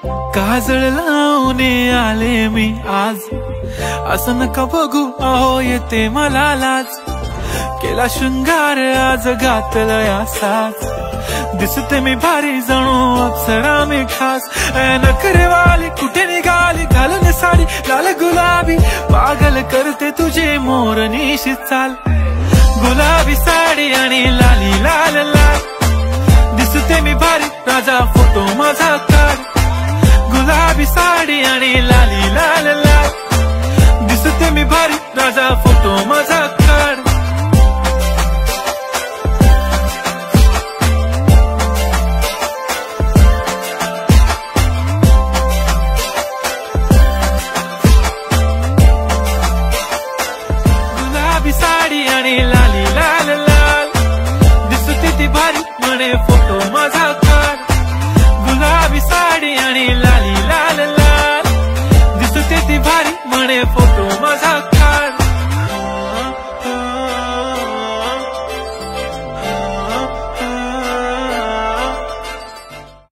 काजळ लावून आले मी आज, असं नका बघू अहो येते मला लाज। केला शृंगार आज घातला साज, दिसते मी भारी जणू अप्सरा मी खास। नखरेवाली कुठे निघाली घालून साडी लाल गुलाबी, पागल करते तुझे मोरनीशी चाल। गुलाबी साडी आणि लाली लाल लाल, दिसते मी भारी राजा फोटो माझा काढ। गुलाबी साडी आणि लाली लाल लाल, दिसते मी भारी राजा फोटो माझा काढ। गुलाबी साडी आणि लाली लाल लाल, दिसते ती भारी म्हणे फोटो माझा काढ। गुलाबी साडी आणि लाली लाल लाल, दिसते ती भारी म्हणे फोटो माझा